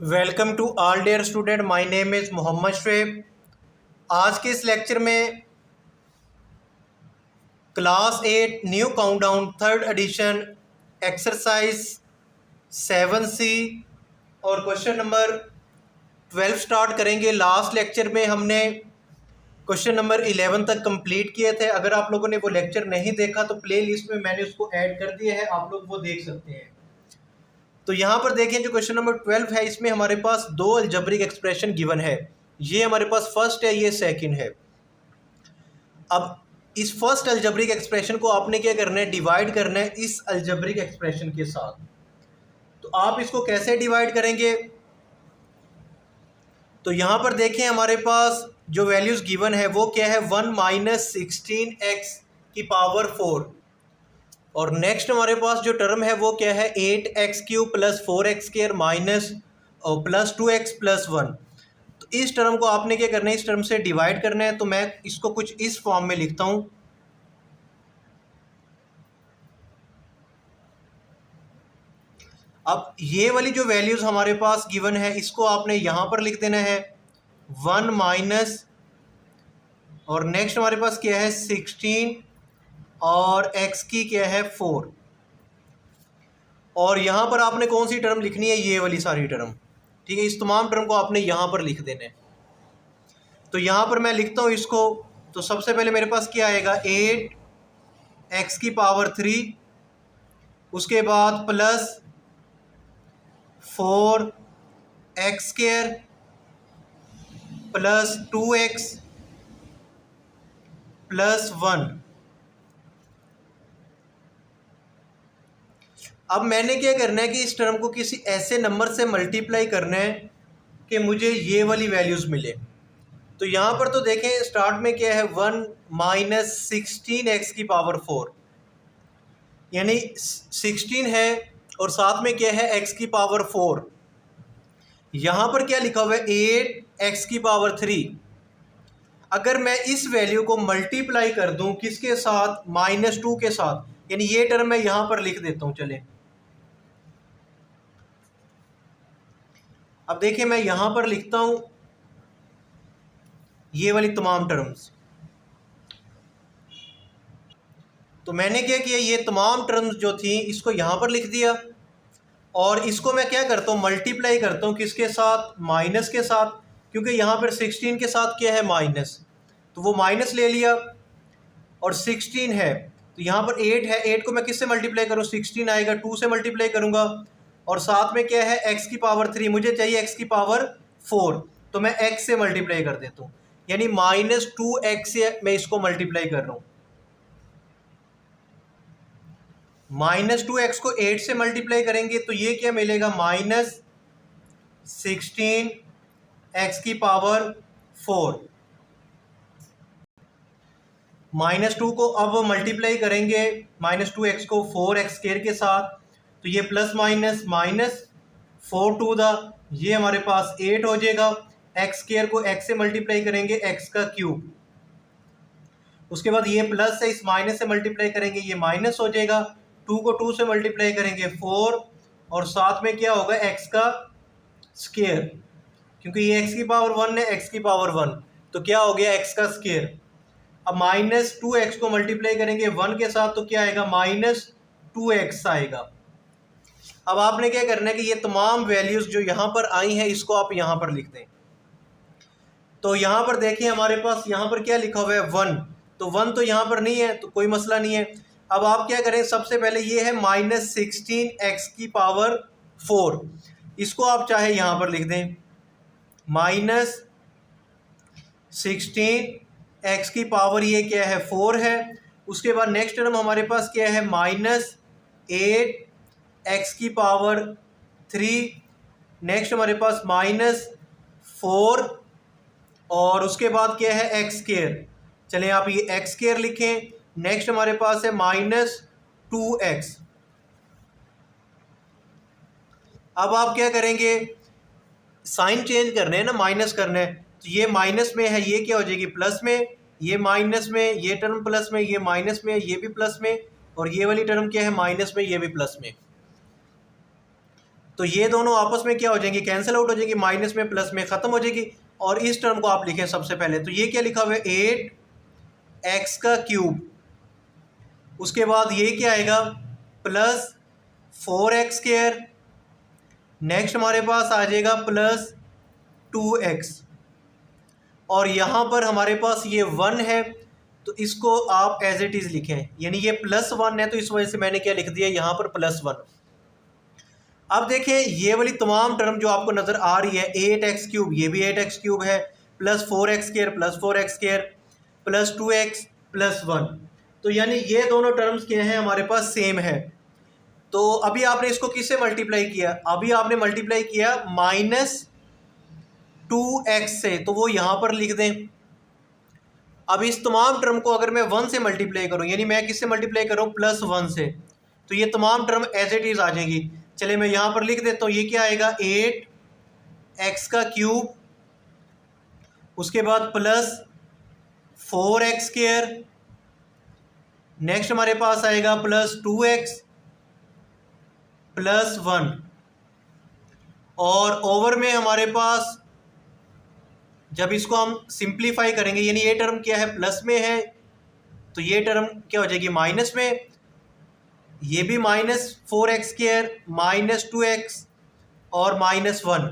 Welcome to all dear student, my name is Mohammad Shoaib. आज के इस लेक्चर में class 8 new countdown third edition exercise 7C और question number 12 start करेंगे। Last lecture में हमने क्वेश्चन नंबर 11 तक कंप्लीट किए थे। अगर आप लोगों ने वो लेक्चर नहीं देखा तो प्ले लिस्ट में मैंने उसको ऐड कर दिया है, आप लोग वो देख सकते हैं। तो यहाँ पर देखें, जो क्वेश्चन नंबर 12 है इसमें हमारे पास दो अलजेब्रिक एक्सप्रेशन गिवन है। ये हमारे पास फर्स्ट है, ये सेकंड है। अब इस फर्स्ट अलजेब्रिक एक्सप्रेशन को आपने क्या करना है, डिवाइड करना है इस अलजेब्रिक एक्सप्रेशन के साथ। तो आप इसको कैसे डिवाइड करेंगे? तो यहाँ पर देखें, हमारे पास जो वैल्यूज़ गिवन है वो क्या है, 1 - 16x की पावर 4। और नेक्स्ट हमारे पास जो टर्म है वो क्या है, 8x³ + 4x² minus plus 2x + 1। तो इस टर्म को आपने क्या करना है, इस टर्म से डिवाइड करना है। तो मैं इसको कुछ इस फॉर्म में लिखता हूँ। अब ये वाली जो वैल्यूज़ हमारे पास गिवन है इसको आपने यहाँ पर लिख देना है 1 माइनस, और नेक्स्ट हमारे पास क्या है 16 और x की क्या है 4। और यहाँ पर आपने कौन सी टर्म लिखनी है, ये वाली सारी टर्म। ठीक है, इस तमाम टर्म को आपने यहाँ पर लिख देना है। तो यहाँ पर मैं लिखता हूँ इसको। तो सबसे पहले मेरे पास क्या आएगा, 8x³ उसके बाद plus 4x² plus 2x plus 1। अब मैंने क्या करना है कि इस टर्म को किसी ऐसे नंबर से मल्टीप्लाई करना है कि मुझे ये वाली वैल्यूज़ मिले। तो यहाँ पर तो देखें, स्टार्ट में क्या है 1 - 16x⁴, यानी 16 है और साथ में क्या है x⁴। यहाँ पर क्या लिखा हुआ है 8x⁴। अगर मैं इस वैल्यू को मल्टीप्लाई कर दूं किसके साथ, -2 के साथ, यानी ये टर्म मैं यहाँ पर लिख देता हूँ। चले, अब देखिए मैं यहाँ पर लिखता हूँ ये वाली तमाम टर्म्स। तो मैंने क्या किया, ये तमाम टर्म्स जो थी इसको यहाँ पर लिख दिया, और इसको मैं क्या करता हूँ, मल्टीप्लाई करता हूँ किसके साथ, माइनस के साथ। क्योंकि यहाँ पर 16 के साथ क्या है, माइनस, तो वो माइनस ले लिया। और 16 है तो यहाँ पर 8 है, 8 को मैं किससे मल्टीप्लाई करूँ, 16 आएगा 2 से मल्टीप्लाई करूँगा। और साथ में क्या है x⁴, मुझे चाहिए x⁴, तो मैं x से मल्टीप्लाई कर देता हूँ, यानी -2x से मैं इसको मल्टीप्लाई कर रहा हूँ। -2x को 8 से मल्टीप्लाई करेंगे तो ये क्या मिलेगा, -16x⁴। -2 को अब मल्टीप्लाई करेंगे -2x को 4x² के साथ, तो ये प्लस माइनस -4 ये हमारे पास 8 हो जाएगा। x² को x से मल्टीप्लाई करेंगे x⁵। उसके बाद ये प्लस है, इस माइनस से मल्टीप्लाई करेंगे ये माइनस हो जाएगा। 2 को 2 से मल्टीप्लाई करेंगे 4, और साथ में क्या होगा x², क्योंकि ये x⁴ है, x⁴ तो क्या हो गया x²। अब -2x को मल्टीप्लाई करेंगे 1 के साथ तो क्या आएगा, -2x आएगा। अब आपने क्या करना है कि ये तमाम वैल्यूज़ जो यहाँ पर आई हैं इसको आप यहाँ पर लिख दें। तो यहाँ पर देखिए हमारे पास यहाँ पर क्या लिखा हुआ है 1, तो 1 तो यहाँ पर नहीं है, तो कोई मसला नहीं है। अब आप क्या करें, सबसे पहले ये है -16x⁴, इसको आप चाहे यहाँ पर लिख दें -16x⁴, ये क्या है 4 है। उसके बाद नेक्स्ट टर्म हमारे पास क्या है, -8x⁴, नेक्स्ट हमारे पास -4, और उसके बाद क्या है x²। चलें आप ये x² लिखें। नेक्स्ट हमारे पास है -2x। अब आप क्या करेंगे, साइन चेंज करने हैं ना, माइनस करना है, तो ये माइनस में है, ये क्या हो जाएगी प्लस में, ये माइनस में, ये टर्म प्लस में, ये माइनस में, ये भी प्लस में, और ये वाली टर्म क्या है माइनस में, ये भी प्लस में। तो ये दोनों आपस में क्या हो जाएंगे, कैंसिल आउट हो जाएंगी, माइनस में प्लस में ख़त्म हो जाएगी। और इस टर्म को आप लिखें सबसे पहले, तो ये क्या लिखा हुआ है 8x का क्यूब, उसके बाद ये क्या आएगा प्लस 4x स्क्वायर, नेक्स्ट हमारे पास आ जाएगा प्लस 2x, और यहाँ पर हमारे पास ये 1 है तो इसको आप एज इट इज़ लिखें, यानी ये +1 है तो इस वजह से मैंने क्या लिख दिया यहाँ पर +1। अब देखें ये वाली तमाम टर्म जो आपको नज़र आ रही है 8x क्यूब, ये भी 8x क्यूब है, plus 4x square plus 4x square plus 2x plus 1, तो यानी ये दोनों टर्म्स क्या हैं हमारे पास सेम है। तो अभी आपने इसको किससे मल्टीप्लाई किया, अभी आपने मल्टीप्लाई किया -2x से, तो वो यहाँ पर लिख दें। अब इस तमाम टर्म को अगर मैं 1 से मल्टीप्लाई करूँ, यानी मैं किससे मल्टीप्लाई कर रहा हूँ +1 से, तो ये तमाम टर्म एज इट इज़ आ जाएगी। चलिए मैं यहाँ पर लिख देता हूँ, ये क्या आएगा 8x का क्यूब, उसके बाद प्लस 4x स्क्वायर, नेक्स्ट हमारे पास आएगा प्लस 2x प्लस 1, और ओवर में हमारे पास जब इसको हम सिंप्लीफाई करेंगे, यानी ये टर्म क्या है प्लस में है तो ये टर्म क्या हो जाएगी माइनस में, ये भी -4x स्क्वायर -2x और -1,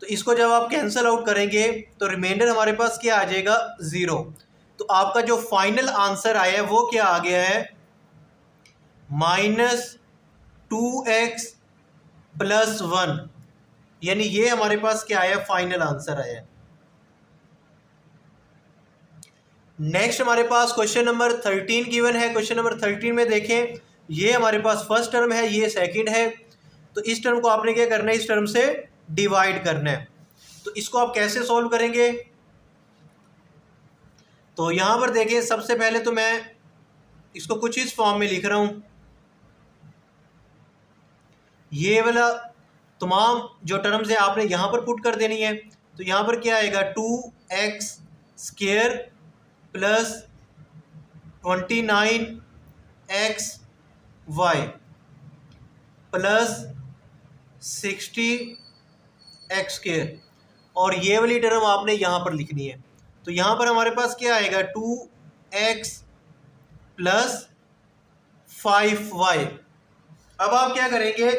तो इसको जब आप कैंसिल आउट करेंगे तो रिमाइंडर हमारे पास क्या आ जाएगा 0। तो आपका जो फाइनल आंसर आया है वो क्या आ गया है -2x प्लस 1, यानी ये हमारे पास क्या आया फाइनल आंसर आया है। नेक्स्ट हमारे पास क्वेश्चन नंबर 13 गिवन है। क्वेश्चन नंबर 13 में देखें, ये हमारे पास फर्स्ट टर्म है, ये सेकंड है, तो इस टर्म को आपने क्या करना है इस टर्म से डिवाइड करना है। तो इसको आप कैसे सॉल्व करेंगे, तो यहाँ पर देखें सबसे पहले तो मैं इसको कुछ इस फॉर्म में लिख रहा हूँ, ये वाला तमाम जो टर्म्स है आपने यहाँ पर पुट कर देनी है। तो यहाँ पर क्या आएगा 2x square plus 29xy plus 60x square, और ये वाली टर्म आपने यहाँ पर लिखनी है। तो यहाँ पर हमारे पास क्या आएगा 2x प्लस 5y। अब आप क्या करेंगे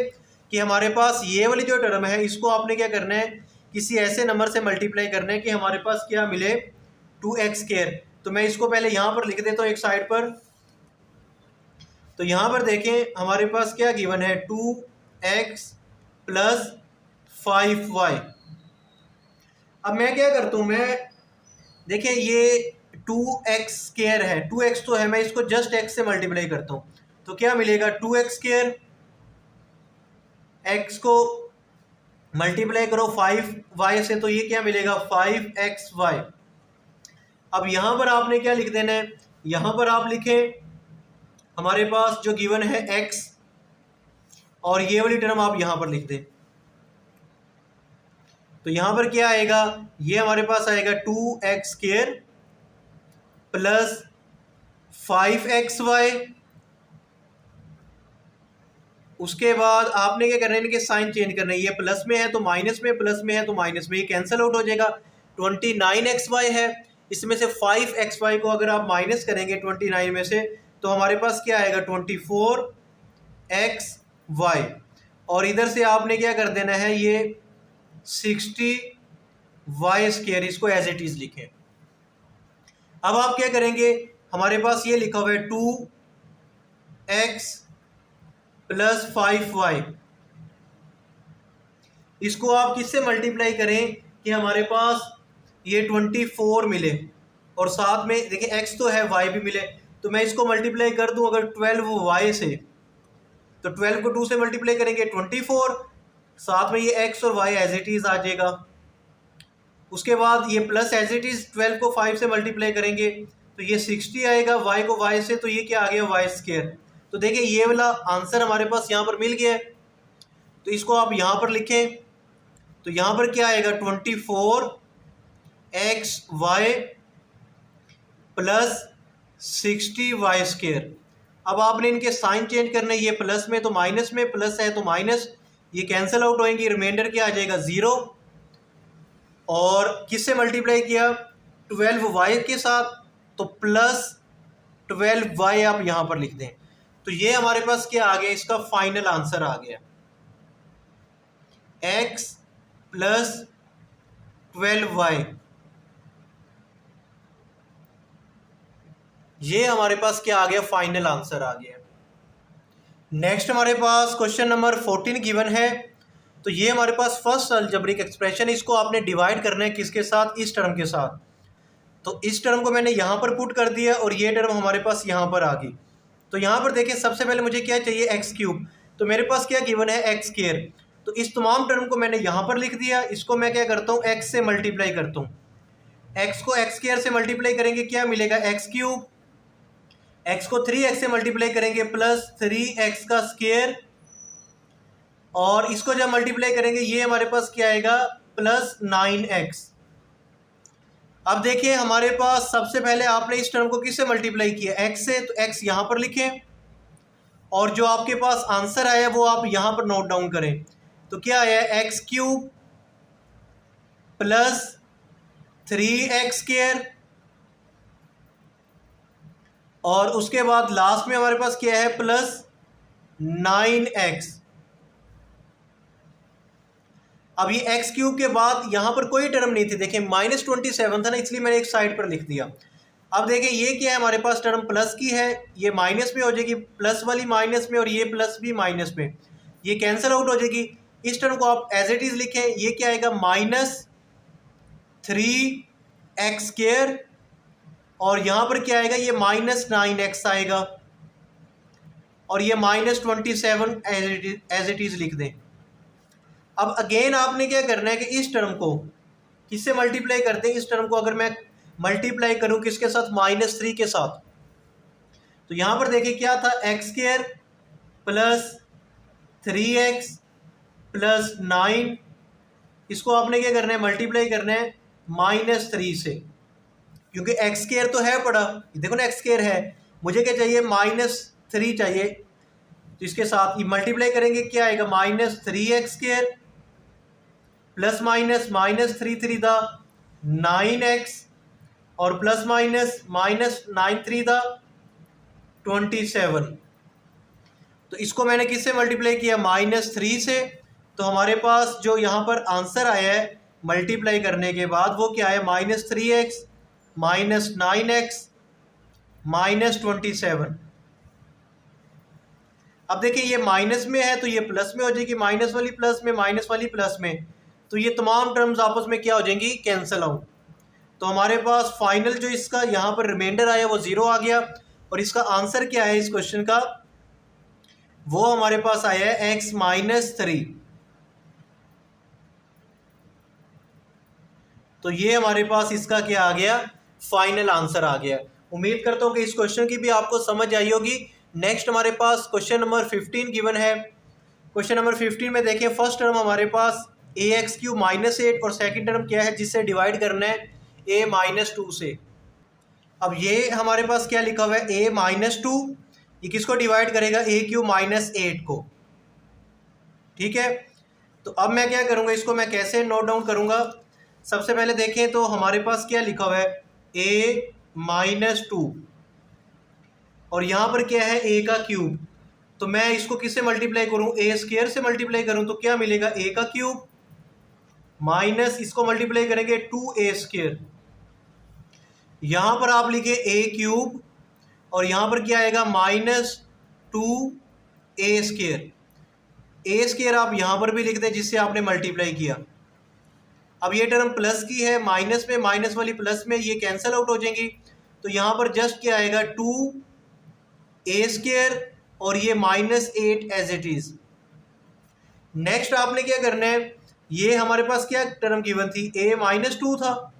कि हमारे पास ये वाली जो टर्म है इसको आपने क्या करना है किसी ऐसे नंबर से मल्टीप्लाई करना है कि हमारे पास क्या मिले 2x स्क्वायर। तो मैं इसको पहले यहाँ पर लिख देता हूँ एक साइड पर। तो यहाँ पर देखें हमारे पास क्या गिवन है 2x प्लस 5y। अब मैं क्या करता हूँ, मैं देखें ये 2x स्क्वायर है, 2x तो है, मैं इसको जस्ट x से मल्टीप्लाई करता हूँ तो क्या मिलेगा 2x स्क्वायर, x को मल्टीप्लाई करो 5y से तो ये क्या मिलेगा 5xy। अब यहाँ पर आपने क्या लिख देना है, यहाँ पर आप लिखें हमारे पास जो गिवन है x, और ये वाली टर्म आप यहाँ पर लिख दें। तो यहाँ पर क्या आएगा, ये हमारे पास आएगा 2x स्क्वायर प्लस 5xy। उसके बाद आपने क्या करना है, इनके साइन चेंज करना है, ये प्लस में है तो माइनस में, प्लस में है तो माइनस में, ये कैंसिल आउट हो जाएगा। 29xy है, इसमें से 5xy को अगर आप माइनस करेंगे 29 में से तो हमारे पास क्या आएगा 24xy, और इधर से आपने क्या कर देना है ये 60y स्क्वायर, इसको एज इट इज लिखें। अब आप क्या करेंगे, हमारे पास ये लिखा हुआ है 2x प्लस 5y, इसको आप किससे मल्टीप्लाई करें कि हमारे पास ये 24 मिले, और साथ में देखिए x तो है y भी मिले, तो मैं इसको मल्टीप्लाई कर दूं अगर 12y से, तो 12 को 2 से मल्टीप्लाई करेंगे 24, साथ में ये x और y एज इट इज आ जाएगा। उसके बाद ये प्लस एज इट इज 12 को 5 से मल्टीप्लाई करेंगे तो ये 60 आएगा, y को y से तो ये क्या आ गया y स्क्वायर। तो देखिए ये वाला आंसर हमारे पास यहाँ पर मिल गया है, तो इसको आप यहाँ पर लिखें। तो यहाँ पर क्या आएगा 24xy प्लस 60y स्क्वायर। अब आपने इनके साइन चेंज करने, ये प्लस में तो माइनस में, प्लस है तो माइनस, ये कैंसिल आउट होएंगी, रिमाइंडर क्या आ जाएगा 0। और किससे मल्टीप्लाई किया 12y के साथ, तो प्लस 12y आप यहां पर लिख दें। तो ये हमारे पास क्या आ गया, इसका फाइनल आंसर आ गया x प्लस 12y। ये हमारे पास क्या आ गया, फाइनल आंसर आ गया। नेक्स्ट हमारे पास क्वेश्चन नंबर 14 गिवन है। तो ये हमारे पास फर्स्ट अलजेब्रिक एक्सप्रेशन है, इसको आपने डिवाइड करना है किसके साथ, इस टर्म के साथ। तो इस टर्म को मैंने यहाँ पर पुट कर दिया और ये टर्म हमारे पास यहाँ पर आ गई। तो यहाँ पर देखिए सबसे पहले मुझे क्या चाहिए, एक्स क्यूब। तो मेरे पास क्या गिवन है, एक्स स्क्वायर। तो इस तमाम टर्म को मैंने यहाँ पर लिख दिया। इसको मैं क्या करता हूँ, एक्स से मल्टीप्लाई करता हूँ। एक्स को एक्स स्क्वायर से मल्टीप्लाई करेंगे क्या मिलेगा, एक्स क्यूब। एक्स को 3x से मल्टीप्लाई करेंगे प्लस 3x का स्क्वायर। और इसको जब मल्टीप्लाई करेंगे ये हमारे पास क्या आएगा, प्लस 9x। अब देखिए हमारे पास सबसे पहले आपने इस टर्म को किससे मल्टीप्लाई किया, x से। तो x यहां पर लिखें और जो आपके पास आंसर आया वो आप यहां पर नोट डाउन करें। तो क्या आया, x cube plus 3x square. और उसके बाद लास्ट में हमारे पास क्या है, प्लस 9x। अब ये एक्स क्यूब के बाद यहां पर कोई टर्म नहीं थी, देखिए -27 था ना, इसलिए मैंने एक साइड पर लिख दिया। अब देखिए ये क्या है, हमारे पास टर्म प्लस की है, ये माइनस में हो जाएगी, प्लस वाली माइनस में, और ये प्लस भी माइनस में, ये कैंसिल आउट हो जाएगी। इस टर्म को आप एज इट इज लिखें, ये क्या आएगा, -3x स्क्वायर। और यहां पर क्या आएगा, ये -9x आएगा। और ये -27 एज इट इज लिख दें। अब अगेन आपने क्या करना है कि इस टर्म को किससे मल्टीप्लाई करते हैं, इस टर्म को अगर मैं मल्टीप्लाई करूं किसके साथ, -3 के साथ। तो यहां पर देखिए क्या था, x square plus 3x plus 9। इसको आपने क्या करना है, मल्टीप्लाई करना है -3 से, क्योंकि एक्स स्क्वायर तो है पड़ा, देखो ना एक्स स्क्वायर है, मुझे क्या चाहिए, -3 चाहिए। तो इसके साथ ये मल्टीप्लाई करेंगे क्या आएगा, -3x स्क्वायर प्लस माइनस -3 दा 9x और प्लस माइनस -9 दा 27। तो इसको मैंने किससे मल्टीप्लाई किया, -3 से। तो हमारे पास जो यहाँ पर आंसर आया है मल्टीप्लाई करने के बाद वो क्या है, -3x -9x -27। अब देखिए ये माइनस में है तो ये प्लस में हो जाएगी, माइनस वाली प्लस में, माइनस वाली प्लस में, तो ये तमाम टर्म्स आपस में क्या हो जाएंगी, कैंसिल आउट। तो हमारे पास फाइनल जो इसका यहाँ पर रिमाइंडर आया वो 0 आ गया। और इसका आंसर क्या है इस क्वेश्चन का, वो हमारे पास आया है x -3। तो ये हमारे पास इसका क्या आ गया, फाइनल आंसर आ गया। उम्मीद करता हूँ कि इस क्वेश्चन की भी आपको समझ आई होगी। नेक्स्ट हमारे पास क्वेश्चन नंबर 15 गिवन है। क्वेश्चन नंबर 15 में देखिए फर्स्ट टर्म हमारे पास ax³ -8 और सेकंड टर्म क्या है जिससे डिवाइड करना है, a -2 से। अब ये हमारे पास क्या लिखा हुआ है, a -2, ये किसको डिवाइड करेगा, a³ -8 को। ठीक है, तो अब मैं क्या करूँगा, इसको मैं कैसे नोट डाउन करूँगा। सबसे पहले देखें तो हमारे पास क्या लिखा हुआ है, a -2 और यहाँ पर क्या है, a का क्यूब। तो मैं इसको किससे मल्टीप्लाई करूँ, a स्क्वायर से मल्टीप्लाई करूँ, तो क्या मिलेगा, a का क्यूब माइनस इसको मल्टीप्लाई करेंगे 2a स्क्वायर। यहाँ पर आप लिखे a³ और यहाँ पर क्या आएगा, -2a स्क्वायर। a स्क्वायर आप यहाँ पर भी लिख दें जिससे आपने मल्टीप्लाई किया। अब ये टर्म प्लस की है, माइनस में, माइनस वाली प्लस में, ये कैंसिल आउट हो जाएंगी। तो यहाँ पर जस्ट क्या आएगा, 2a स्क्वायर और ये -8 एज इट इज। नेक्स्ट आपने क्या करना है, ये हमारे पास क्या टर्म गिवन थी, a -2 था,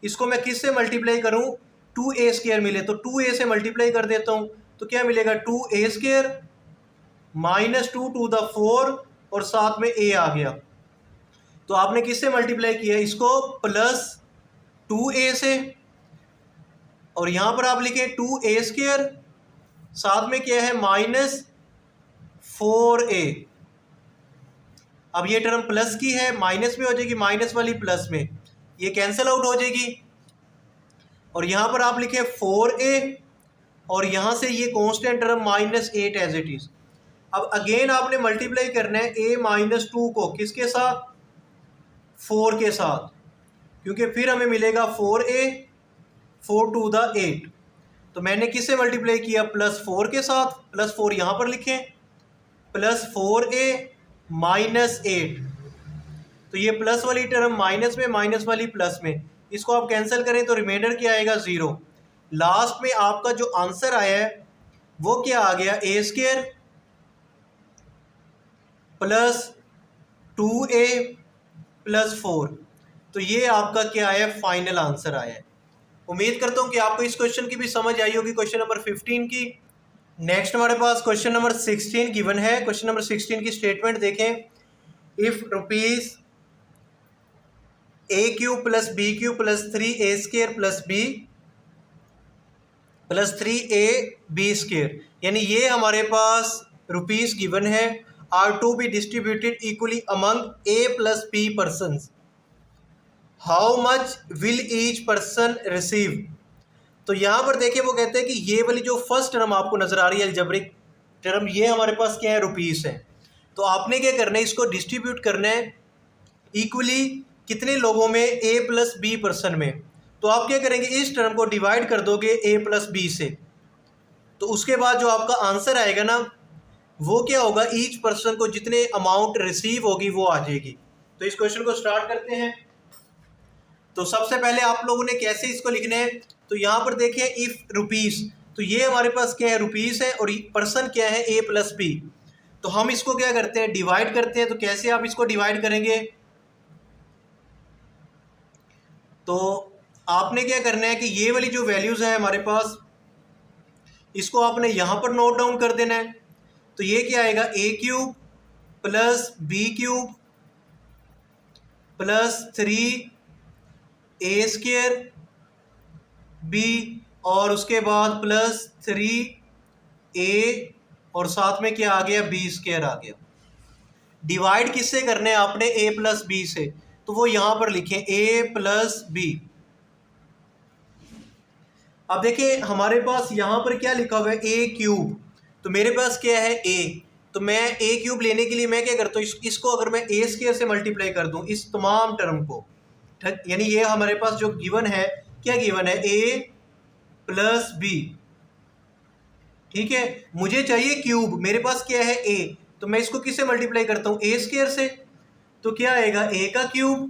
इसको मैं किससे मल्टीप्लाई करूं, 2a स्क्वायर मिले तो 2a से मल्टीप्लाई कर देता हूं। तो क्या मिलेगा, 2a स्क्वायर -2 टू द 4 और साथ में a आ गया। तो आपने किससे मल्टीप्लाई किया, इसको +2a से, और यहां पर आप लिखे 2a स्क्वायर साथ में क्या है, -4a। अब ये टर्म प्लस की है, माइनस में हो जाएगी, माइनस वाली प्लस में, ये कैंसिल आउट हो जाएगी। और यहाँ पर आप लिखे 4a और यहाँ से ये constant term -8 as it is. अब अगेन आपने मल्टीप्लाई करना है a-2 को किसके साथ, 4 के साथ, क्योंकि फिर हमें मिलेगा 4a 4 टू द 8। तो मैंने किससे मल्टीप्लाई किया, +4 के साथ, +4 यहाँ पर लिखें, +4a -8। तो ये प्लस वाली टर्म माइनस में, माइनस वाली प्लस में, इसको आप कैंसिल करें तो रिमाइंडर क्या आएगा, 0। लास्ट में आपका जो आंसर आया है वो क्या आ गया, a² + 2a + 4। तो ये आपका क्या है, फाइनल आंसर आया है। उम्मीद करता हूँ कि आपको इस क्वेश्चन की भी समझ आई होगी, क्वेश्चन नंबर 15 की। नेक्स्ट हमारे पास क्वेश्चन नंबर 16 गिवन है। क्वेश्चन नंबर 16 की स्टेटमेंट देखें, if rupees a³ + b³ + 3a² + b + 3ab², यानी ये हमारे पास रुपीज गिवन है, are to be distributed equally among a + b persons, how much will each person receive. तो यहाँ पर देखिए वो कहते हैं कि ये वाली जो फर्स्ट टर्म आपको नजर आ रही है अलजेब्रिक टर्म, ये हमारे पास क्या है, रुपीस है। तो आपने क्या करना है, इसको डिस्ट्रीब्यूट करना है इक्वली कितने लोगों में, a + b पर्सन में। तो आप क्या करेंगे, इस टर्म को डिवाइड कर दोगे a + b से, तो उसके बाद जो आपका आंसर आएगा ना वो क्या होगा, ईच पर्सन को जितने अमाउंट रिसीव होगी वो आ जाएगी। तो इस क्वेश्चन को स्टार्ट करते हैं। तो सबसे पहले आप लोगों ने कैसे इसको लिखना है, तो यहाँ पर देखिए इफ रुपीस, तो ये हमारे पास क्या है, रुपीस है, और पर्सन क्या है, a + b। तो हम इसको क्या करते हैं, डिवाइड करते हैं। तो कैसे आप इसको डिवाइड करेंगे, तो आपने क्या करना है कि ये वाली जो वैल्यूज है हमारे पास, इसको आपने यहाँ पर नोट डाउन कर देना है। तो ये क्या आएगा, a³ + b³ + 3a² b, और उसके बाद +3a, और साथ में क्या आ गया, b² आ गया। डिवाइड किससे करने हैं आपने, a + b से, तो वो यहां पर लिखें a + b। अब देखिए हमारे पास यहां पर क्या लिखा हुआ है, a³, तो मेरे पास क्या है a, तो मैं a³ लेने के लिए मैं क्या करता हूँ, इसको अगर मैं a² से मल्टीप्लाई कर दूं इस तमाम टर्म को, यानी ये हमारे पास जो गिवन है, क्या गिवन है, a + b, ठीक है। मुझे चाहिए क्यूब, मेरे पास क्या है a, तो मैं इसको किससे मल्टीप्लाई करता हूँ, a² से। तो क्या आएगा, a³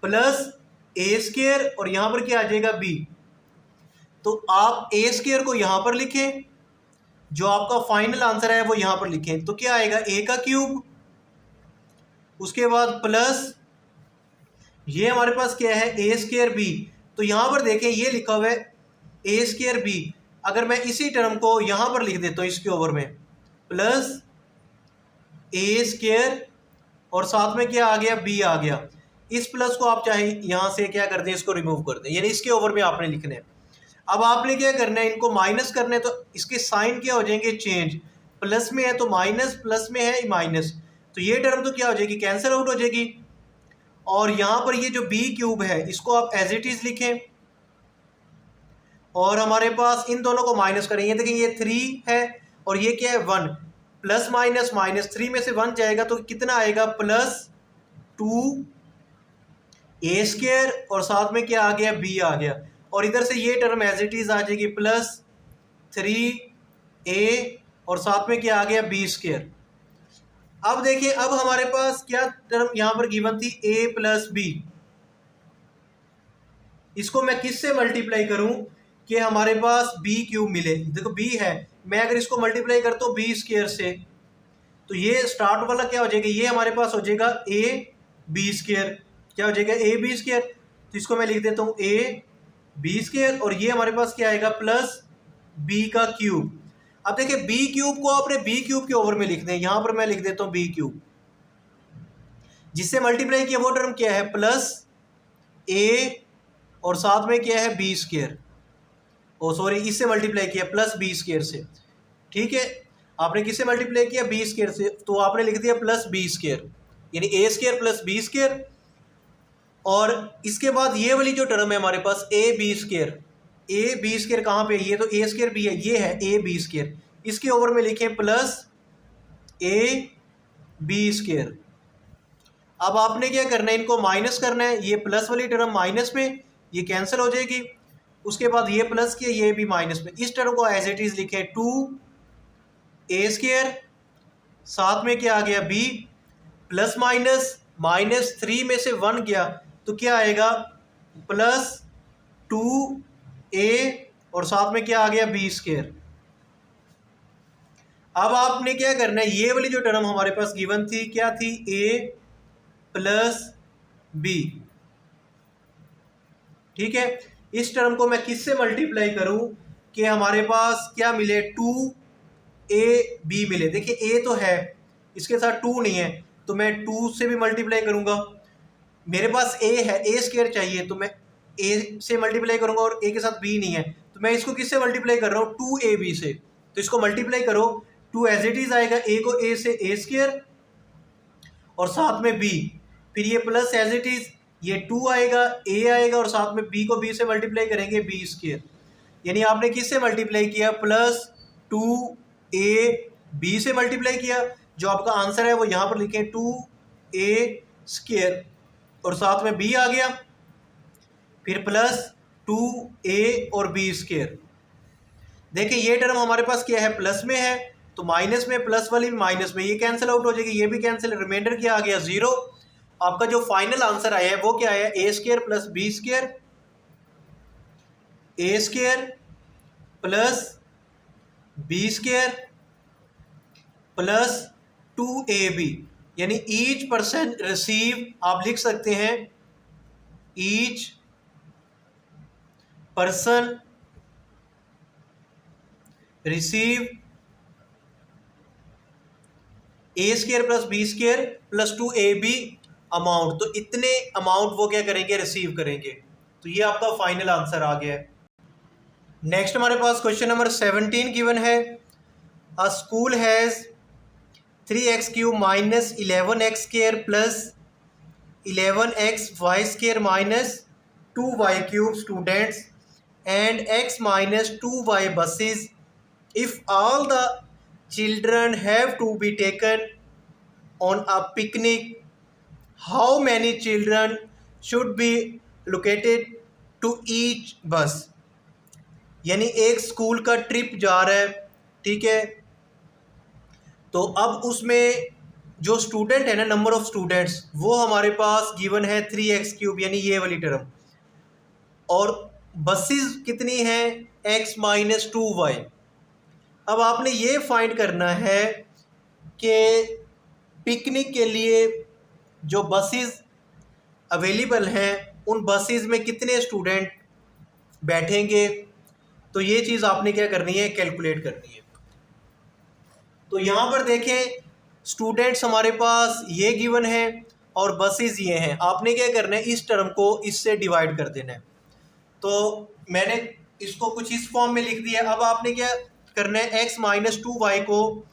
+ a² और यहां पर क्या आ जाएगा, b। तो आप a² को यहां पर लिखें, जो आपका फाइनल आंसर है वो यहां पर लिखें। तो क्या आएगा, a³, उसके बाद प्लस ये हमारे पास क्या है, a² b। तो यहां पर देखें ये लिखा हुआ है a² b, अगर मैं इसी टर्म को यहां पर लिख देता हूं इसके ओवर में, प्लस a² और साथ में क्या आ गया, b आ गया। इस प्लस को आप चाहे यहां से क्या कर दें, इसको रिमूव कर दें, यानी इसके ओवर में आपने लिखने हैं। अब आपने क्या करना है, इनको माइनस करना है, तो इसके साइन क्या हो जाएंगे, चेंज, प्लस में है तो माइनस, प्लस में है माइनस, तो ये टर्म तो क्या हो जाएगी, कैंसिल आउट हो जाएगी। और यहां पर ये जो b³ है इसको आप एज इट इज लिखें, और हमारे पास इन दोनों को माइनस करें। ये देखें ये 3 है और ये क्या है, 1, प्लस माइनस माइनस, 3 में से 1 जाएगा तो कितना आएगा, +2a² और साथ में क्या आ गया, b आ गया। और इधर से ये टर्म एज इट इज आ जाएगी, +3a और साथ में क्या आ गया, b²। अब देखिए अब हमारे पास क्या टर्म यहां पर गिवन थी, a + b। इसको मैं किससे मल्टीप्लाई करूं कि हमारे पास b³ मिले। देखो b है, मैं अगर इसको मल्टीप्लाई करता हूँ b² से, तो ये स्टार्ट वाला क्या हो जाएगा, ये हमारे पास हो जाएगा ab², क्या हो जाएगा, ab²। तो इसको मैं लिख देता हूँ ab², और ये हमारे पास क्या आएगा, प्लस b³। अब देखिए b³ को आपने b³ के ओवर में लिखना है, यहां पर मैं लिख देता हूँ b³, जिससे मल्टीप्लाई किया वो टर्म क्या है, प्लस a और साथ में क्या है, b², ओ सॉरी इससे मल्टीप्लाई किया प्लस b² से, ठीक है। आपने किससे मल्टीप्लाई किया, b² से, तो आपने लिख दिया प्लस b²। यानी a square plus b square. और इसके बाद ये वाली जो टर्म है हमारे पास a b square, a b square कहाँ पे, ये तो ए स्क्वायर बी है, ये है ए बी स्क्वायर, इसके ओवर में लिखें प्लस ए बी स्क्वायर। अब आपने क्या करना है, इनको माइनस करना है, ये प्लस वाली टर्म माइनस में, ये कैंसिल हो जाएगी। उसके बाद ये प्लस किया, ये भी माइनस में, इस टर्म को एज इट इज लिखे 2a², साथ में क्या आ गया b, प्लस माइनस -3 में से 1 गया तो क्या आएगा +2a और साथ में क्या आ गया b²। अब आपने क्या करना है, ये वाली जो टर्म हमारे पास गिवन थी क्या थी, a + b, ठीक है। इस टर्म को मैं किससे मल्टीप्लाई करूं कि हमारे पास क्या मिले, 2ab मिले। देखिए a तो है, इसके साथ 2 नहीं है तो मैं 2 से भी मल्टीप्लाई करूंगा। मेरे पास a है, a² चाहिए तो मैं a से मल्टीप्लाई करूंगा, और a के साथ b नहीं है तो मैं इसको किससे मल्टीप्लाई कर रहा हूँ, 2ab से। तो इसको मल्टीप्लाई करो, 2 एज इट इज आएगा, a को a से a² और साथ में b, फिर ये प्लस एज इट इज, ये 2 आएगा, a आएगा और साथ में b को b से मल्टीप्लाई करेंगे b²। यानी आपने किससे मल्टीप्लाई किया, +2ab से मल्टीप्लाई किया। जो आपका आंसर है वो यहाँ पर लिखें 2a² और साथ में b आ गया, फिर +2a और b²। देखिए ये टर्म हमारे पास क्या है, प्लस में है तो माइनस में, प्लस वाली भी माइनस में, ये कैंसिल आउट हो जाएगी, ये भी कैंसिल, रिमाइंडर क्या आ गया, 0। आपका जो फाइनल आंसर आया है वो क्या आया, a² + b² a² + b² + 2ab, यानी ईच पर्सन रिसीव, आप लिख सकते हैं each person receive a² + b² + 2ab amount. तो इतने अमाउंट वो क्या करेंगे, रिसीव करेंगे। तो ये आपका फाइनल आंसर आ गया है। नेक्स्ट हमारे पास क्वेश्चन नंबर 17 गिवन है, अ school has 3x³ - 11x² + 11xy² - 2y³ students and x - 2y buses. If all the children have to be taken on a picnic, how many children should be allocated to each bus? यानी एक school का trip जा रहा है, ठीक है, तो अब उसमें जो स्टूडेंट है ना, नंबर ऑफ स्टूडेंट्स, वो हमारे पास गिवन है 3x³ यानी ये वाली टर्म, और बसेस कितनी हैं, x - 2y। अब आपने ये फाइंड करना है कि पिकनिक के लिए जो बसेस अवेलेबल हैं उन बसेस में कितने स्टूडेंट बैठेंगे। तो ये चीज़ आपने क्या करनी है, कैलकुलेट करनी है। तो यहाँ पर देखें स्टूडेंट्स हमारे पास ये गिवन है और बसेस ये हैं। आपने क्या करना है, इस टर्म को इससे डिवाइड कर देना है। तो मैंने इसको कुछ इस फॉर्म में लिख दिया। अब आपने क्या करना है, x - 2y को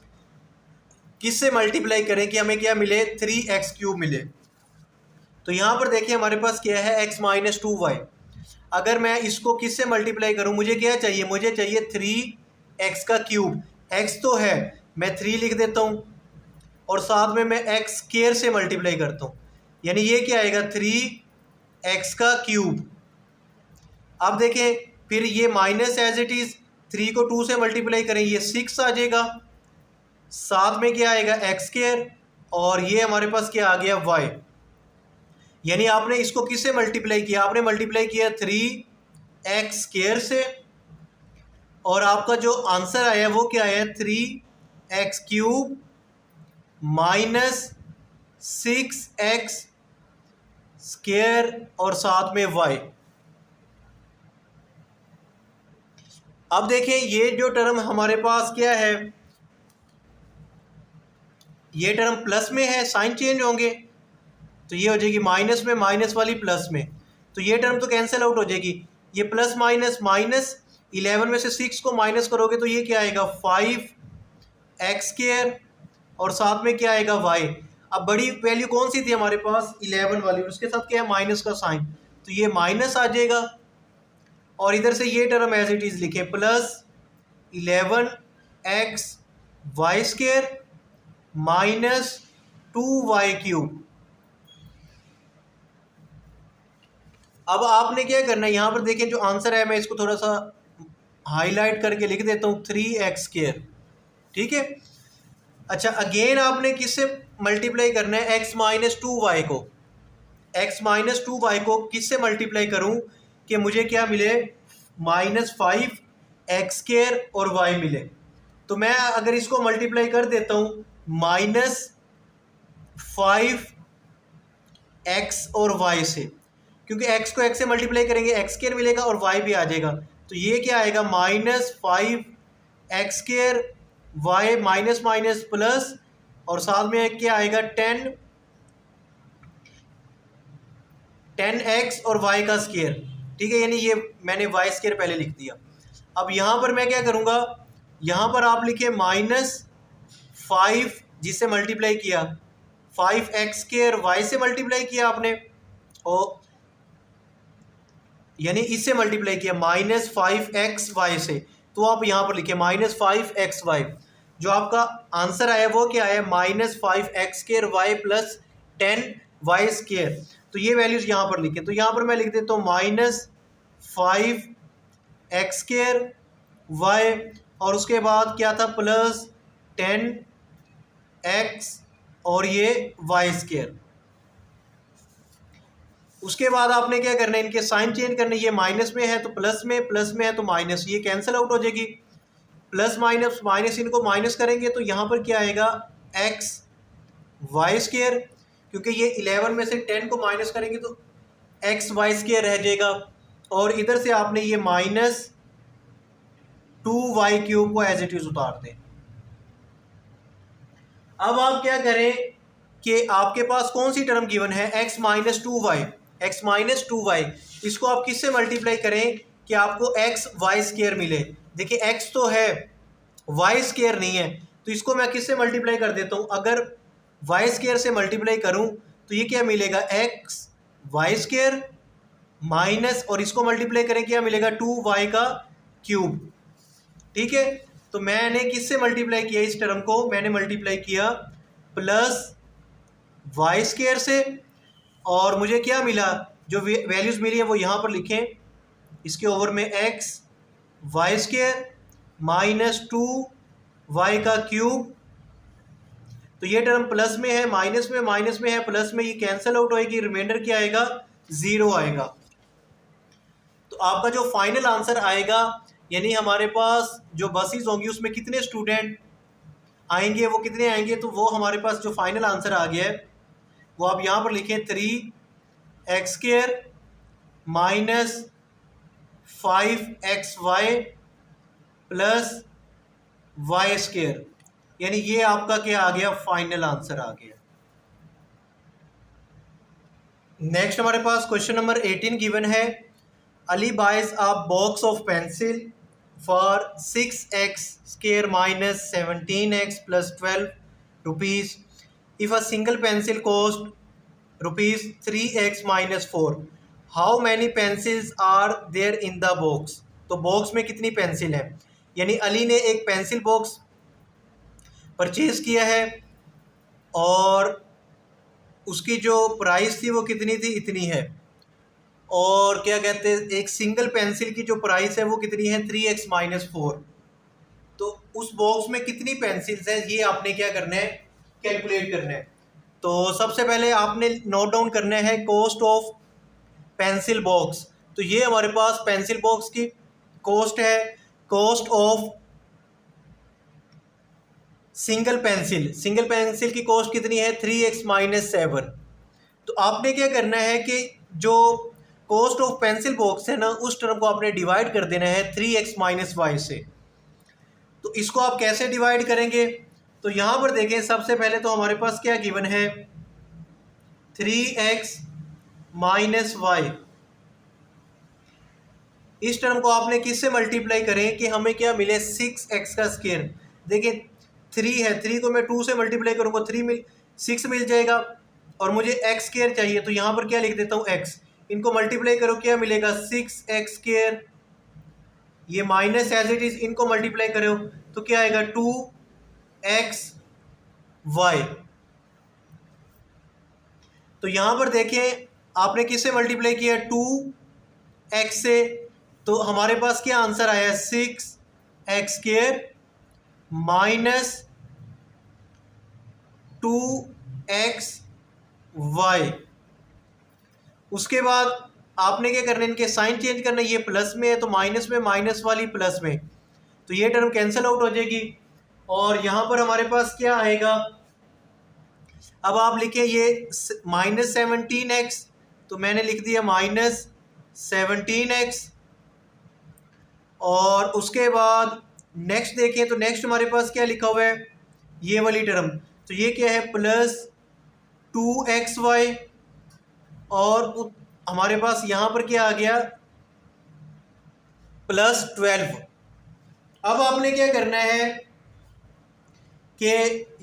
किससे मल्टीप्लाई करें कि हमें क्या मिले, 3x³ मिले। तो यहाँ पर देखिए हमारे पास क्या है, x - 2y। अगर मैं इसको किससे मल्टीप्लाई करूँ, मुझे क्या चाहिए, मुझे चाहिए 3x³। x तो है, मैं 3 लिख देता हूँ और साथ में मैं x² से मल्टीप्लाई करता हूँ, यानी ये क्या आएगा, 3x³। अब देखें फिर ये माइनस एज इट इज़, 3 को 2 से मल्टीप्लाई करें, ये 6 आ जाएगा, साथ में क्या आएगा, x², और ये हमारे पास क्या आ गया, y। यानी आपने इसको किससे मल्टीप्लाई किया, आपने मल्टीप्लाई किया 3x² से, और आपका जो आंसर आया वो क्या आया, 3x³ - 6x² और साथ में y। अब देखें ये जो टर्म हमारे पास क्या है, ये टर्म प्लस में है, साइन चेंज होंगे तो ये हो जाएगी माइनस में, माइनस वाली प्लस में, तो ये टर्म तो कैंसिल आउट हो जाएगी। ये प्लस माइनस माइनस, 11 में से 6 को माइनस करोगे तो ये क्या आएगा, 5x² और साथ में क्या आएगा, y। अब बड़ी वैल्यू कौन सी थी हमारे पास, 11 वाली, उसके साथ क्या है माइनस का साइन, तो ये माइनस आ जाएगा और इधर से ये टर्म एज इट इज लिखे plus 11x y square minus 2y cube. अब आपने क्या करना है, यहाँ पर देखें जो आंसर है मैं इसको थोड़ा सा हाईलाइट करके लिख देता हूँ 3x स्केयर, ठीक है। अच्छा अगेन आपने किससे मल्टीप्लाई करना है, x माइनस 2y को, x माइनस 2y को किससे मल्टीप्लाई करूँ कि मुझे क्या मिले, -5x स्केयर और y मिले। तो मैं अगर इसको मल्टीप्लाई कर देता हूँ -5x और y से, क्योंकि x को x से मल्टीप्लाई करेंगे x स्केयर मिलेगा और y भी आ जाएगा, तो ये क्या आएगा -5x square y minus minus plus और साथ में क्या आएगा 10x और y का स्केयर, ठीक है, यानी ये मैंने y स्केयर पहले लिख दिया। अब यहाँ पर मैं क्या करूँगा, यहाँ पर आप लिखे -5 जिससे मल्टीप्लाई किया, 5x स्केयर y से मल्टीप्लाई किया आपने, और यानी इससे मल्टीप्लाई किया -5xy से, तो आप यहाँ पर लिखे -5xy। जो आपका आंसर आया वो क्या है, -5x square y plus 10y square. तो ये वैल्यूज यहाँ पर लिखे, तो यहाँ पर मैं लिख देता हूँ -5x स्केयर y और उसके बाद क्या था प्लस 10x और ये y स्केयर। उसके बाद आपने क्या करना है, इनके साइन चेंज करने, ये माइनस में है तो प्लस में, प्लस में है तो माइनस, ये कैंसिल आउट हो जाएगी, प्लस माइनस माइनस इनको माइनस करेंगे तो यहाँ पर क्या आएगा x वाई स्केयर, क्योंकि ये 11 में से 10 को माइनस करेंगे तो x वाई स्केयर रह जाएगा, और इधर से आपने ये -2y क्यूब को एज इट इज उतार दें। अब आप क्या करें कि आपके पास कौन सी टर्म गिवन है, x माइनस 2y, इसको आप किससे मल्टीप्लाई करें कि आपको x वाई स्केयर मिले। देखिए x तो है, y स्केयर नहीं है, तो इसको मैं किससे मल्टीप्लाई कर देता हूँ, अगर y स्केयर से मल्टीप्लाई करूँ तो ये क्या मिलेगा, x वाई स्केयर माइनस, और इसको मल्टीप्लाई करें क्या मिलेगा, 2y का क्यूब, ठीक है। तो मैंने किससे मल्टीप्लाई किया, इस टर्म को मैंने मल्टीप्लाई किया प्लस वाई स्केयर से, और मुझे क्या मिला, जो वैल्यूज़ मिली है वो यहाँ पर लिखें, इसके ओवर में x Y square minus 2y का क्यूब, तो ये टर्म प्लस में है, माइनस में है, प्लस में, ये कैंसिल आउट होएगी, रिमाइंडर क्या आएगा, 0 आएगा। तो आपका जो फाइनल आंसर आएगा, यानी हमारे पास जो बसेस होंगी उसमें कितने स्टूडेंट आएंगे, वो कितने आएंगे, तो वो हमारे पास जो फाइनल आंसर आ गया है वो आप यहाँ पर लिखें 3x square minus 5xy plus y square, यानी ये आपका क्या आ गया, फाइनल आंसर आ गया। नेक्स्ट हमारे पास क्वेश्चन नंबर 18 गिवन है, Ali buys a box of pencil for 6x square minus 17x plus 12 rupees if a single pencil cost rupees 3x minus 4, how many pencils are there in the box। तो box में कितनी pencil है, यानी अली ने एक pencil box purchase किया है और उसकी जो प्राइस थी वो कितनी थी, इतनी है, और क्या कहते हैं एक सिंगल पेंसिल की जो प्राइस है वो कितनी है, 3x माइनस 4। तो उस बॉक्स में कितनी पेंसिल्स हैं ये आपने क्या करना है, कैलकुलेट करना है। तो सबसे पहले आपने नोट डाउन करना है कॉस्ट ऑफ पेंसिल बॉक्स। तो ये हमारे पास पेंसिल बॉक्स की कॉस्ट है, कॉस्ट ऑफ सिंगल पेंसिल की कॉस्ट कितनी है, 3x माइनस 7। तो आपने क्या करना है कि जो कॉस्ट ऑफ पेंसिल बॉक्स है ना, उस टर्म को आपने डिवाइड कर देना है 3x माइनस y से। तो इसको आप कैसे डिवाइड करेंगे, तो यहाँ पर देखें सबसे पहले तो हमारे पास क्या गिवन है, 3x माइनस वाई, इस टर्म को आपने किससे मल्टीप्लाई करें कि हमें क्या मिले, 6x का स्केयर। देखिए 3 है, 3 को मैं 2 से मल्टीप्लाई करूँगा, 6 मिल जाएगा और मुझे एक्स स्क्वायर चाहिए, तो यहाँ पर क्या लिख देता हूँ एक्स, इनको मल्टीप्लाई करो क्या मिलेगा 6x स्क्वायर, ये माइनस एज इट इज इनको मल्टीप्लाई करो तो क्या आएगा 2xy। तो यहां पर देखें आपने किससे मल्टीप्लाई किया 2x से, तो हमारे पास क्या आंसर आया 6x स्क्वायर माइनस 2xy। उसके बाद आपने क्या करना है, इनके साइन चेंज करना है, ये प्लस में है तो माइनस में, माइनस वाली प्लस में, तो ये टर्म कैंसिल आउट हो जाएगी और यहाँ पर हमारे पास क्या आएगा, अब आप लिखें ये -17x, तो मैंने लिख दिया -17x। और उसके बाद नेक्स्ट देखें तो नेक्स्ट हमारे पास क्या लिखा हुआ है, ये वाली टर्म, तो ये क्या है +2xy और हमारे पास यहाँ पर क्या आ गया +12। अब आपने क्या करना है कि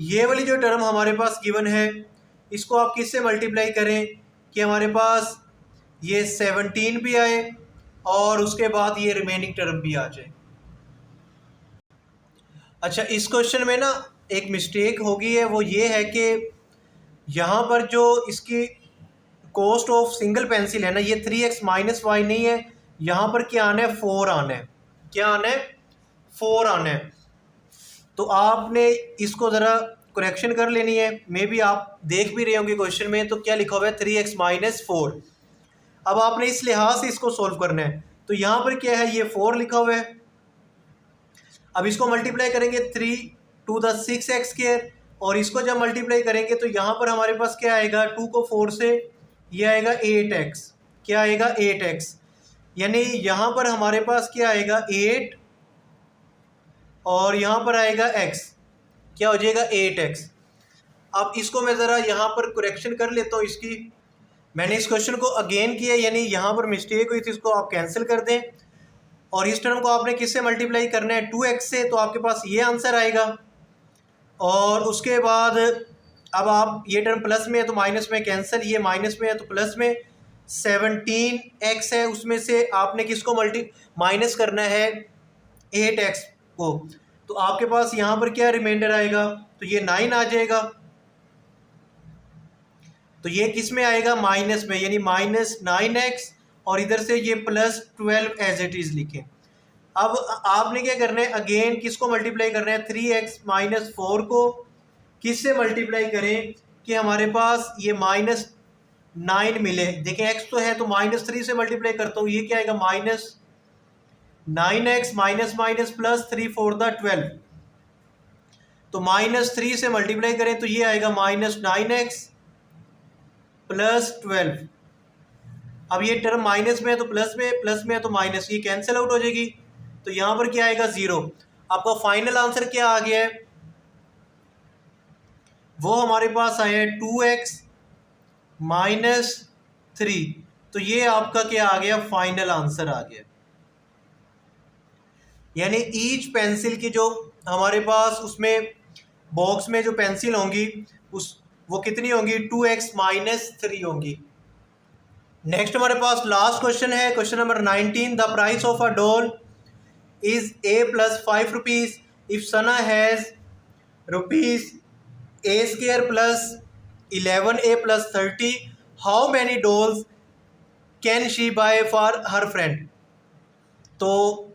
ये वाली जो टर्म हमारे पास गिवन है इसको आप किससे मल्टीप्लाई करें कि हमारे पास ये 17 भी आए और उसके बाद ये रिमेनिंग टर्म भी आ जाए। अच्छा, इस क्वेश्चन में ना एक मिस्टेक होगी है, वो ये है कि यहाँ पर जो इसकी कॉस्ट ऑफ सिंगल पेंसिल है ना, ये 3x माइनस वाई नहीं है, यहाँ पर क्या आना है 4 आना है, क्या आना है 4 आना है। तो आपने इसको ज़रा करेक्शन कर लेनी है, मे बी आप देख भी रहे होंगे क्वेश्चन में, तो क्या लिखा हुआ है 3x माइनस 4। अब आपने इस लिहाज से इसको सोल्व करना है, तो यहाँ पर क्या है ये 4 लिखा हुआ है, अब इसको मल्टीप्लाई करेंगे 3 टू द 6x स्क्वायर और इसको जब मल्टीप्लाई करेंगे तो यहाँ पर हमारे पास क्या आएगा 2 को 4 से ये आएगा 8x, क्या आएगा 8x, यानी यहाँ पर हमारे पास क्या आएगा 8 और यहाँ पर आएगा x, क्या हो जाएगा 8x। अब इसको मैं ज़रा यहाँ पर करेक्शन कर लेता हूँ इसकी, मैंने इस क्वेश्चन को अगेन किया, यानी यहाँ पर मिस्टेक हुई थी, इसको आप कैंसिल कर दें और इस टर्म को आपने किससे मल्टीप्लाई करना है 2x से, तो आपके पास ये आंसर आएगा। और उसके बाद अब आप ये टर्म प्लस में है तो माइनस में कैंसिल, ये माइनस में है तो प्लस में, 17x है उसमें से आपने किसको माइनस करना है 8x को, तो आपके पास यहाँ पर क्या रिमाइंडर आएगा, तो ये 9 आ जाएगा, तो ये किस में आएगा माइनस में, यानी -9x और इधर से ये +12 एज इट इज़ लिखें। अब आपने क्या करना है अगेन किसको मल्टीप्लाई करना है 3x माइनस 4 को किससे मल्टीप्लाई करें कि हमारे पास ये -9 मिले। देखें x तो है तो -3 से मल्टीप्लाई करता हूँ, ये क्या आएगा -9x माइनस माइनस +3 4 द 12, तो -3 से मल्टीप्लाई करें तो ये आएगा -9x +12। अब ये टर्म माइनस में है तो प्लस में, प्लस में है तो माइनस, ये कैंसिल आउट हो जाएगी, तो यहाँ पर क्या आएगा 0। आपका फाइनल आंसर क्या आ गया है, वो हमारे पास आया है 2x माइनस 3, तो ये आपका क्या आ गया फाइनल आंसर आ गया। यानी ईच पेंसिल की जो हमारे पास उसमें बॉक्स में जो पेंसिल होंगी वो कितनी होंगी 2x माइनस 3 होंगी। नेक्स्ट हमारे पास लास्ट क्वेश्चन है, question number 19, the price of a doll is a + 5 rupees if Sana has rupees a square plus 11a plus 30, how many dolls can she buy for her friend। तो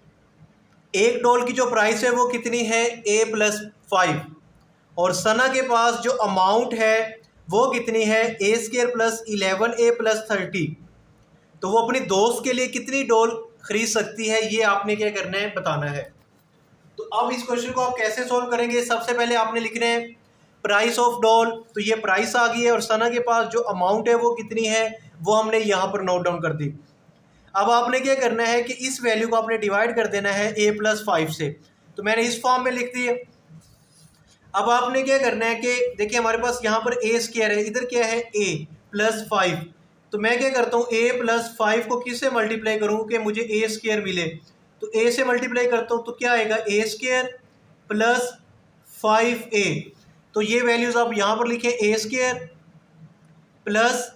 एक doll की जो price है वो कितनी है a + 5 और सना के पास जो अमाउंट है वो कितनी है a square plus 11a plus 30, तो वो अपनी दोस्त के लिए कितनी डॉल खरीद सकती है, ये आपने क्या करना है बताना है। तो अब इस क्वेश्चन को आप कैसे सॉल्व करेंगे, सबसे पहले आपने लिखना है प्राइस ऑफ डॉल, तो ये प्राइस आ गई है और सना के पास जो अमाउंट है वो कितनी है वो हमने यहाँ पर नोट डाउन कर दी। अब आपने क्या करना है कि इस वैल्यू को आपने डिवाइड कर देना है a + 5 से, तो मैंने इस फॉर्म में लिख दी है। अब आपने क्या करना है कि देखिए हमारे पास यहाँ पर a स्क्वायर है, इधर क्या है a + 5, तो मैं क्या करता हूँ a + 5 को किससे मल्टीप्लाई करूँ कि मुझे a स्क्वायर मिले, तो a से मल्टीप्लाई करता हूँ तो क्या आएगा a स्क्वायर + 5a, तो ये वैल्यूज़ आप यहाँ पर लिखें ए स्क्वायर प्लस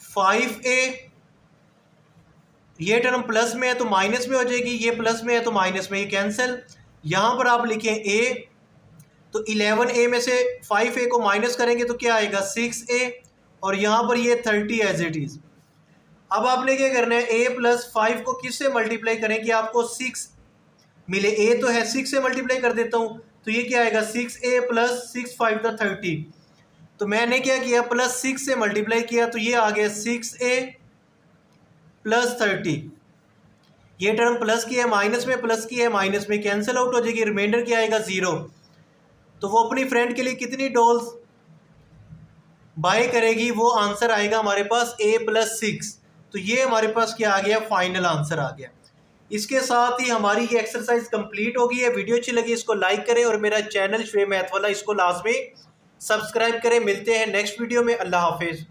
5a, ये टर्म प्लस में है तो माइनस में हो जाएगी, ये प्लस में है तो माइनस में, ये कैंसिल। यहाँ पर आप लिखें a, तो 11a में से 5a को माइनस करेंगे तो क्या आएगा 6a, और यहाँ पर ये 30 एज इट इज़। अब आपने क्या करना है, a प्लस 5 को किससे मल्टीप्लाई करें कि आपको 6 मिले, a तो है 6 से मल्टीप्लाई कर देता हूँ, तो ये क्या आएगा 6a प्लस 6 5 द 30। तो मैंने क्या किया, प्लस 6 से मल्टीप्लाई किया तो ये आ गया 6a प्लस 30। ये टर्म प्लस की है माइनस में, प्लस की है माइनस में, कैंसिल आउट हो जाएगी, रिमाइंडर क्या आएगा 0। तो वो अपनी फ्रेंड के लिए कितनी डॉल्स बाय करेगी, वो आंसर आएगा हमारे पास a प्लस 6। तो ये हमारे पास क्या आ गया, फाइनल आंसर आ गया। इसके साथ ही हमारी ये एक्सरसाइज कंप्लीट हो गई है। वीडियो अच्छी लगी इसको लाइक करें और मेरा चैनल शुएब मैथ वाला इसको लाजमी सब्सक्राइब करें। मिलते हैं नेक्स्ट वीडियो में। अल्लाह हाफिज़।